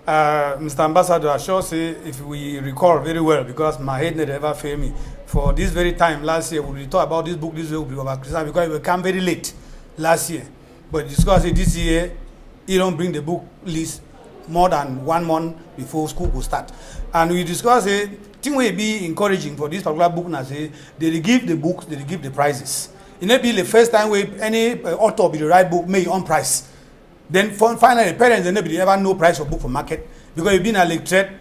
Mr. Ambassador, I sure say if we recall very well, because my head never ever failed me. For this very time last year, we talk about this book this way about Christmas because it came very late last year. But discuss it this year, you don't bring the book list more than 1 month before school will start. And we discuss it, thing will be encouraging for this particular book now say they give the books, they give the prizes. It may be the first time where any author be the right book may on price. Then finally, parents they ever know price of book for market because you've been a lecture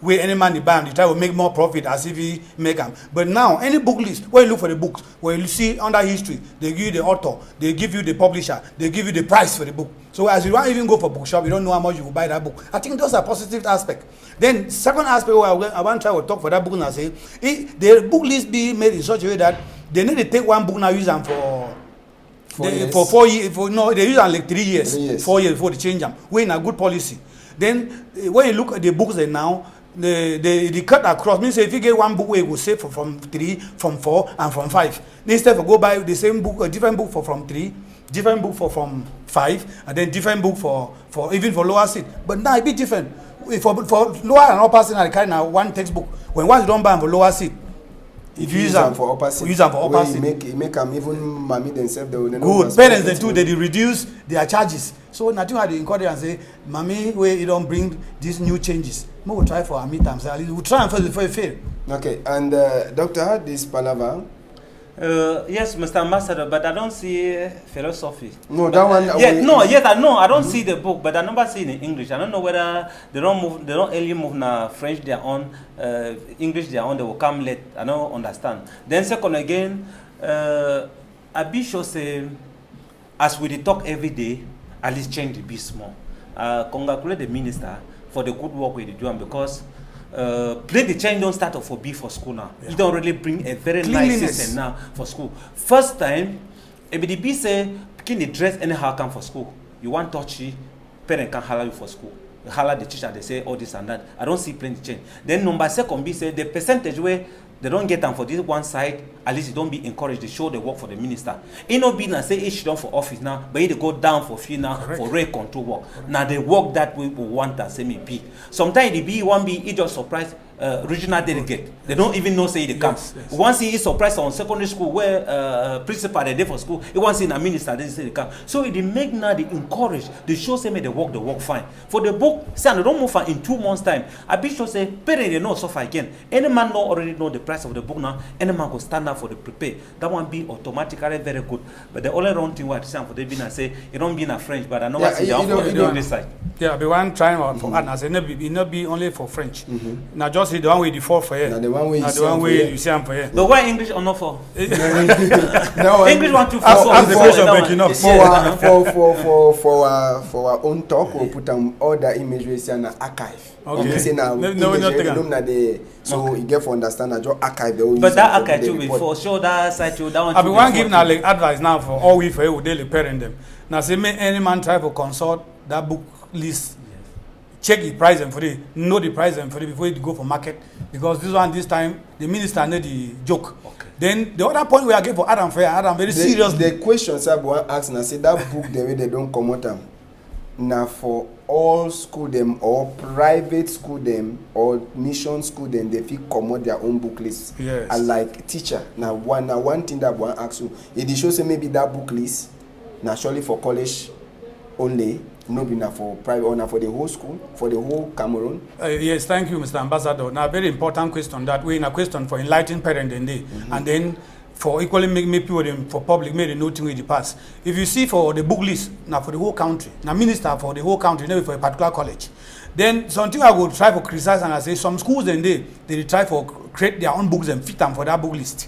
where any man they buy them, they try to make more profit as if he make them. But now, any book list, when you look for the books, when you see under history, they give you the author, they give you the publisher, they give you the price for the book. So as you don't even go for bookshop, you don't know how much you will buy that book. I think those are positive aspects. Then second aspect where I want to try to talk for that book and I say, the book list be made in such a way that they need to take one book now use them for 4 years. No, they use them like 3 years, 4 years before they change them. We're in a good policy. Then when you look at the books they now, they cut across. Means if you get one book where you will say from 3, from 4, and from 5. Instead of go buy the same book, a different book for from 3, different book for from 5, and then different book for even for lower seat. But now it be different. For lower and upper seat, I carry now one textbook. When once you don't buy them for lower seat, if you use them for upper seat, use them for upper seat. Make them even Mami themselves they will good. Parents they too they reduce their charges. So nothing had to encourage and say, Mami, where you don't bring these new changes. We will try for our midterms. We'll try and fail before you fail. Okay, and Doctor, this palaver. Yes, Mr. Ambassador, but I don't see philosophy. No, that one. I don't see the book, but I never see it in English. I don't know whether they don't only move na French their own, English their own. They will come late. I don't understand. Then second again, I be sure say, as we talk every day, at least change the be small. Congratulate the minister for the good work we do, because. Play the change don't start off for B for school now. Yeah. You don't really bring a very nice system now for school. First time, ABDB say, can they dress anyhow come for school? You want touchy, parent can holler you for school. You holler the teacher, they say all this and that. I don't see plenty change. Then number second B say the percentage where they don't get them for this one side, at least you don't be encouraged to show the work for the minister. It no be now say each done for office now, but you go down for fee now. Correct. For rate control work. Correct. Now they work that way we want and say me be. Sometimes the be one be it just surprise regional delegate. They don't even know say they come. Yes. Once he is surprised on secondary school where principal they there for school, he wants in a minister they say they come. So they make now they encourage, they show say they work fine. For the book, say they don't move in 2 months time. I be sure say parents they know suffer again. Any man know already know the price of the book now. Any man go stand up for the prepare. That one be automatically very good. But the only wrong thing what say for they be na say you don't be in a French, but I know what's the English side. Yeah, the one trying for art, I say it not be only for French. Now just the one way the fall for here. Now the one way you see for here. The why English or not for? No, English 1 2 4. Ask the question back for our own talk, we'll put all the images in an archive. Okay. Say now, so you get for understand that your archive. But that archive too before show that side to that one. I be one give now like advice now for all we for you daily parent them. Now say may any man try to consult that book list. Check the price and for it, know the price and for it before you go for market, because this time the minister know the joke. Okay. Then the other point we are getting for Adam very serious. The questions I want ask now say that book the way they don't come out them. Now for all school them or private school them or mission school them they fit come out their own book list. Yes. And like teacher now one thing that one ask you, it shows say maybe that book list naturally for college only. No be na for private or na for the whole school, for the whole Cameroon? Yes, thank you, Mr. Ambassador. Now, very important question that way in a question for enlightened parents and then for equally make people for public made a noting with the past. If you see for the book list now for the whole country, now minister for the whole country, never for a particular college. Then something I would try for criticize and I say some schools then they try for create their own books and fit them for that book list.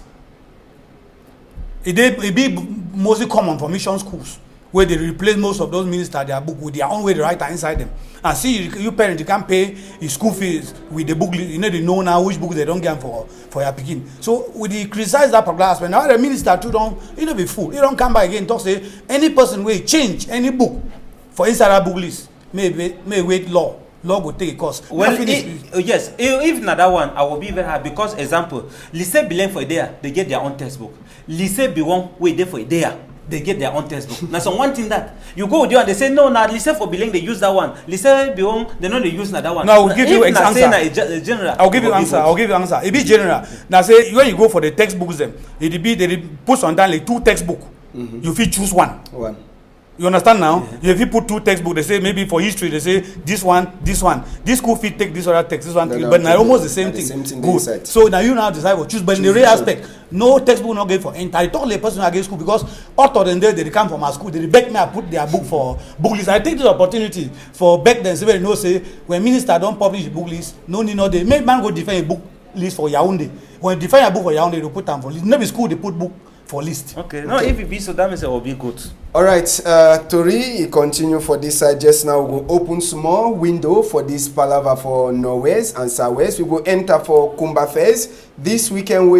It be mostly common for mission schools, where they replace most of those ministers their book with their own way to write inside them. And see, you parents, you can't pay your school fees with the book. You know they know now which book they don't get for your PIDGIN. So with the criticize that particular aspect, now the minister too don't be fool. You don't come back again talk say any person will change any book for inside that book list may wait law. Law will take a course. Well, yes, if not that one, I will be very happy because example, lycée bilingue for a day, they get their own textbook. Lycée bilingue wait there for a day. They get their own textbook. Now, so one thing that you go there and they say no, now lycée for bilingue they use that one. Lycée bilingue they know they use that one. Now I'll give you answer. General. I'll give you answer. It be general. Now say when you go for the textbooks them, they put on down like 2 textbooks. You fit choose one. You understand now? Yeah. If you put 2 textbooks, they say maybe for history, they say this one. This school fit take this other text, this one, but now almost the same thing. Good. So now you now decide what choose. But in the real aspect, no textbook not get for entire. I told the person against school because author and they come from our school. They beg me I put their book for book list. I take this opportunity for back then. Say no say when minister don't publish the book list, no need no they make man go define a book list for Yaoundé. When you define a book for Yaoundé, they put them for list. Maybe school they put book for list. Okay. No, if it be so, that means it will be good. All right, Tori, you continue for this side. Just now, we'll open small window for this palaver for Norwest and Southwest. We will enter for Kumba Fest. This weekend,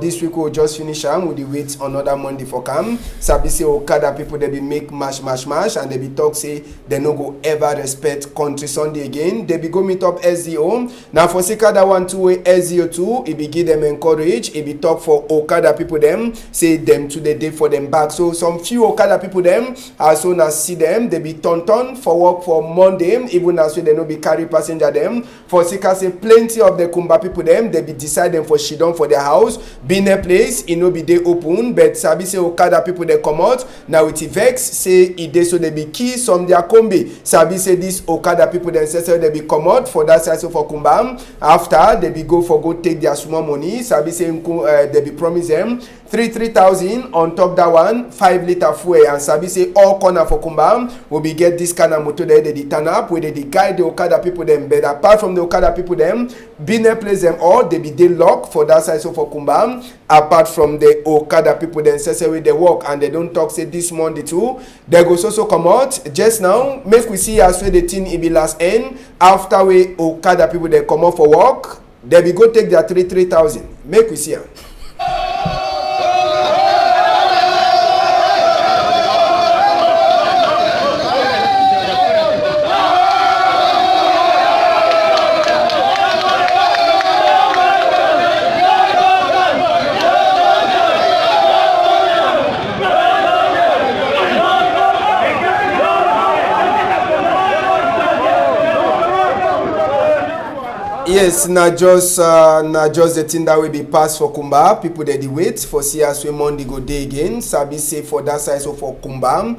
this week, we'll just finish with the wait another Monday for camp. Sabi say Okada people, they be make mash, and they be talk say they no go ever respect country Sunday again. They be go meet up SDO. Now for Sikada 1 2 SDO 2, it be give them encourage. It be talk for Okada people them, say them to the day for them back. So some few Okada people them, as soon as see them, they be turn for work for Monday, even as well they no be carry passenger them. For Sika say plenty of the Kumba people them, they be decide them for shidon for their house, be in a place, it no be day open, but Sabi say Okada people they come out, now it vex, say it they so they be key some their combi. Sabi say this Okada people themselves they be come out for that side so for Kumba, after they be go take their small money, Sabi say they be promise them 3,000 on top that one, 5 liter fuel, and Sabi say all corner for Kumba will be get this kind of motor there, they turn up, where they guide the Okada people them, but apart from the Okada people them, Bine place them all, they be they lock for that side so for Kumba, apart from the Okada people themselves where they work and they don't talk say this Monday too, they go so come out, just now, make we see as well the thing it be last end, after we Okada people they come out for work, they be go take their 3,000, make we see them. Yes, not just the thing that will be passed for Kumba. People they wait for see as we Monday go day again. Sabi say for that side so for Kumba,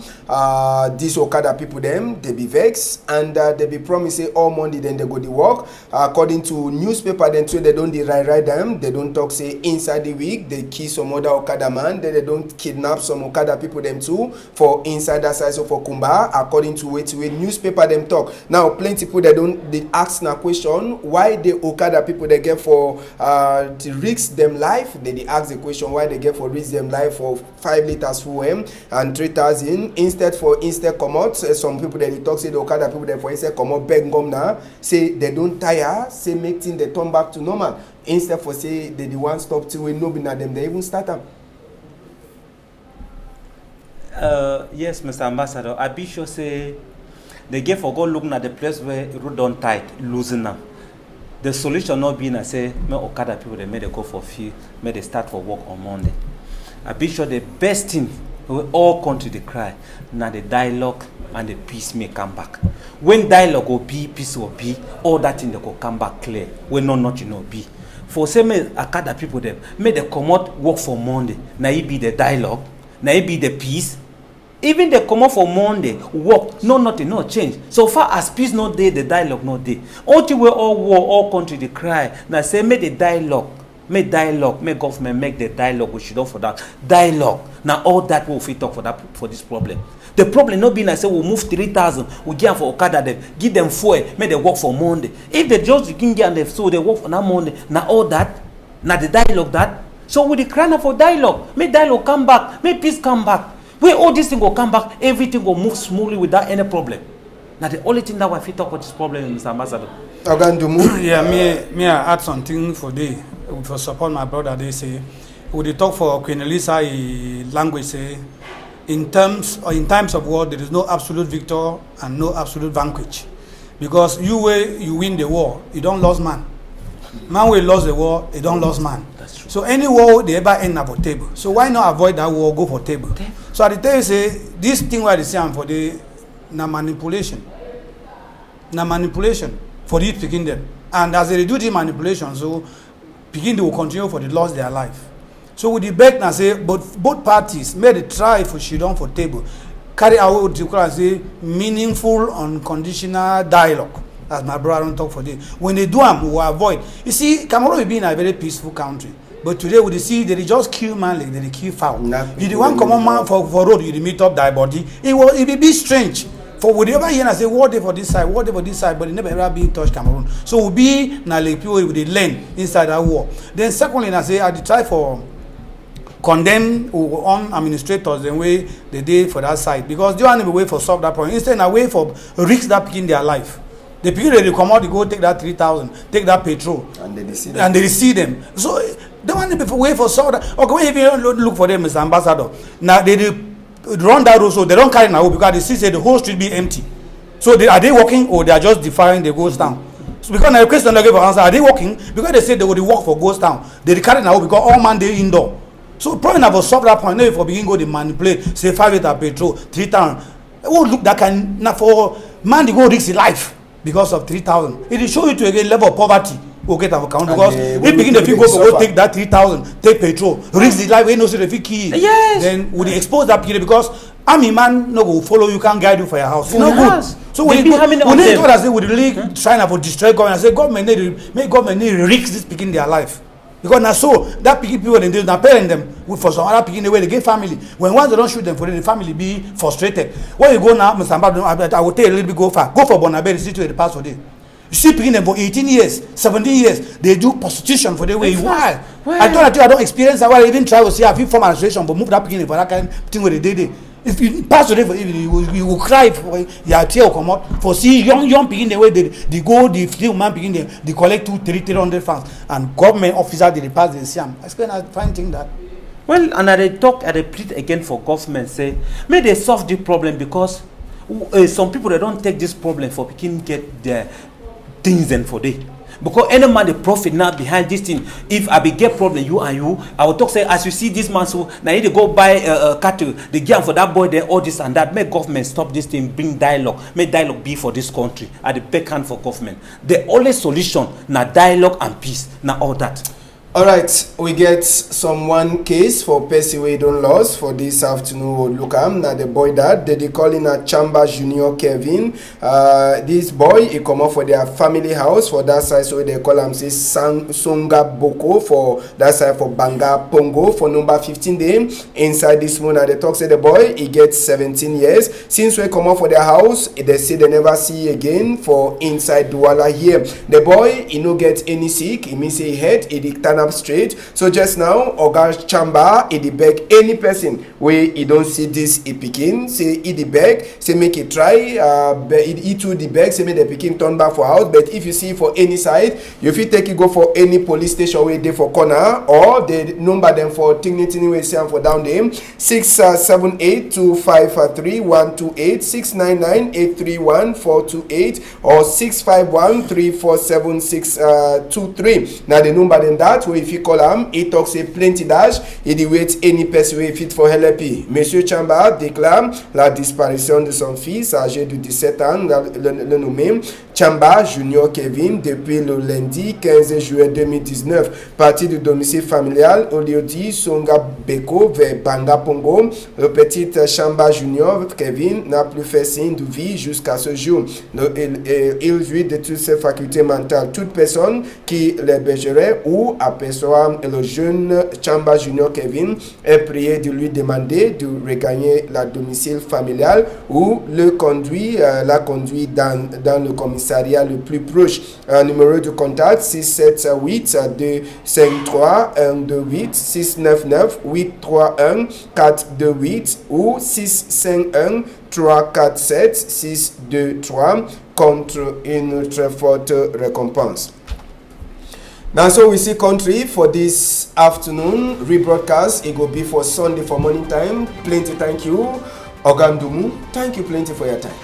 this Okada people them they be vexed and they be promise say all Monday then they go the work. According to newspaper then too they don't write them. They don't talk say inside the week they kill some other Okada man. Then they don't kidnap some Okada people them too for inside that side so for Kumba. According to way newspaper them talk. Now plenty people they ask na question why the Okada people they get for to risk them life. They ask the question why they get for risk them life for 5 liters fuel and 3,000 instead come out. Some people they talk say the Okada people they for instead come out beg gum now say they don't tire say make things they turn back to normal instead for say they the one stop till we no be na them they even start them. Yes, Mr. Ambassador, I be sure say they get for go looking at the place where road don't tight losing them. The solution not being I say me Okada people they may they go for field, may they start for work on Monday. I be sure the best thing we all country they cry now the dialogue and the peace may come back. When dialogue will be, peace will be, all that thing they go come back clear. When nothing will be. For say me Okada people them may they come out work for Monday. Now it be the dialogue, now it be the peace. Even they come out for Monday, work, nothing, no change. So far as peace not there, the dialogue not there. Until we all war, all country they cry. Now say make the dialogue, make government make the dialogue. We should do for that dialogue. Now all that will fit talk for this problem. The problem not being I say we'll move 3,000, we give for Okada them, give them fuel, make they work for Monday. If they just can get them so they work for that Monday. Now all that, now the dialogue that. So we the cry now for dialogue. Make dialogue come back, make peace come back. When all these things will come back, everything will move smoothly without any problem. Now the only thing that we fit talk about this problem, Mr. Ambassador. Yeah, me I add something for day for support my brother. They say we they talk for Queen Elisa language say in times of war there is no absolute victor and no absolute vanquish. Because you win the war, you don't lose man. Man will lose the war, you don't lose man. That's true. So any war they ever end up for table. So why not avoid that war, go for table? So at the time say this thing where they say for the manipulation for the picking them. And as they do the manipulation, so picking they will continue for the loss of their life. So with the beg now say both parties made a try for shidon for table. Carry out what you call say meaningful unconditional dialogue. As my brother don't talk for this. When they do them, we will avoid. You see, Cameroon will be in a very peaceful country. But today we see they just kill man like they kill fowl. You the one common man for road, you meet up thy body. It will be strange. For whatever here I say, what they for this side, what they for this side, but it never ever been touched Cameroon. So we'll be now like people with the land inside that war. Then secondly, I say I try for condemn on administrators the way they did for that side. Because they want to wait for solve that problem. Instead a way for risk that in their life. The people they come out, they go take that 3,000, take that petrol, and they see them. So they want to be wait for solve that. Okay, if you don't look for them, Mr. Ambassador, now they run that road, so they don't carry now because they see say the whole street be empty. So are they walking or they are just defying the ghost town? So because the question they give answer, are they walking? Because they say they will walk for ghost town. They carry now because all man they indoor. So probably never solve that point. Now if we begin go they manipulate, say 5 liters petrol, 3,000. Oh look that can now for man they go risk his life. Because of 3,000, it will show you to again level of poverty. We'll get our account because if begin the people go take that 3,000, take petrol, risk the life, we know so the key. Yes. Then would they expose that period because army man no go follow you, can't guide you for your house. No good. So we need to say we really trying to destroy government. I say government need to risk this picking their life. Because now so that picking people and they now parent them for some other picking the way they get family. When once they don't shoot them for them, the family be frustrated. Where you go now, Mr. Ambassador, I will tell you a little bit go far. Go for Bonabe, see to the past for them. You see picking them for 18 years, 17 years, they do prostitution for the way. Why? I told you I don't experience that. I even try to see a few form administration, but move that picking for that kind of thing where they did. If you pass today for even you will cry for your tear come out for see young picking the way they go the few man picking they collect 300 francs and government officer they pass the siam. I explain I find thing that. Well, and I plead again for government say may they solve the problem because some people they don't take this problem for picking get their things and for day. Because any man the profit now behind this thing. If I be get problem, you and you, I will talk say as you see this man, so now you need to go buy cattle, the game for that boy there, all this and that. Make government stop this thing, bring dialogue, make dialogue be for this country at the back hand for government. The only solution now dialogue and peace, now all that. All right, we get one case for person we don't lose for this afternoon. Look, now the boy that they call in a Chamba Junior Kevin. This boy he come up for their family house for that side, so they call him say Songa Boko for that side for Banga Pongo for number 15 day. Inside this moon, and they talk say the boy he gets 17 years. Since we come up for their house, they say they never see again for inside Douala here. The boy he no get any sick. He means he head he turn up straight. So just now Oga Chamba he beg any person where he don't see this he pikin say he the beg say make it try he to the beg say make the pikin turn back for house. But if you see for any side, you fit take it go for any police station where they for corner, or the number them for dignity anyway say for down there 678253128 699831428 or 651347623. Now the number then that if you call him, he talks a plenty dash, il wait any person way fit for LP. Monsieur Chamba déclare la disparition de son fils âgé de 17 ans, le nommé Chamba Junior Kevin, depuis le lundi 15 juillet 2019, parti du domicile familial au lieu dit Songa Beko vers Banga Pongo. Le petit Chamba Junior Kevin n'a plus fait signe de vie jusqu'à ce jour. Il jouit de toutes ses facultés mentales. Toute personne qui l'hébergerait ou aperçoit le jeune Chamba Junior Kevin est prié de lui demander de regagner la domicile familial ou la conduit dans le commissariat le plus proche. Un numéro de contact 678 253 128 699 831 428 ou 651 347 623 contre une très forte récompense. Now, so we see country for this afternoon rebroadcast. It will be for Sunday for morning time. Plenty thank you, Ogandumu. Thank you plenty for your time.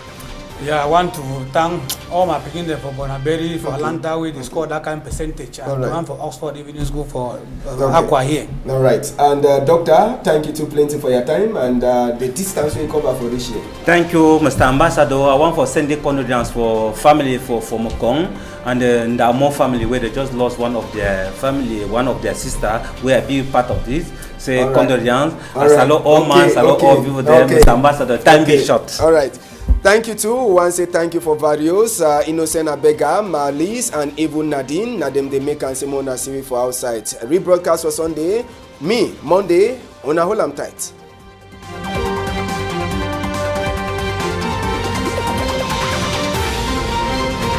Yeah, I want to thank all my picking there for Bonaberry, for Atlanta, where they scored that kind of percentage, and right. One for Oxford Evening School for Aqua here. All right. And Doctor, thank you too plenty for your time and the distance we cover for this year. Thank you, Mr. Ambassador. I want for send the condolences for family for Mokong and the Amo family where they just lost one of their family, one of their sister, where I be part of this. Say all condolences. Right. Salute all man, salute all people there, Mr. Ambassador. Time be short. All right. Thank you too. We want to say thank you for various Innocent Abega, Marlies, and even Nadine. Nadem they make and say more for outside. Rebroadcast for Sunday. Me Monday. On a whole tight.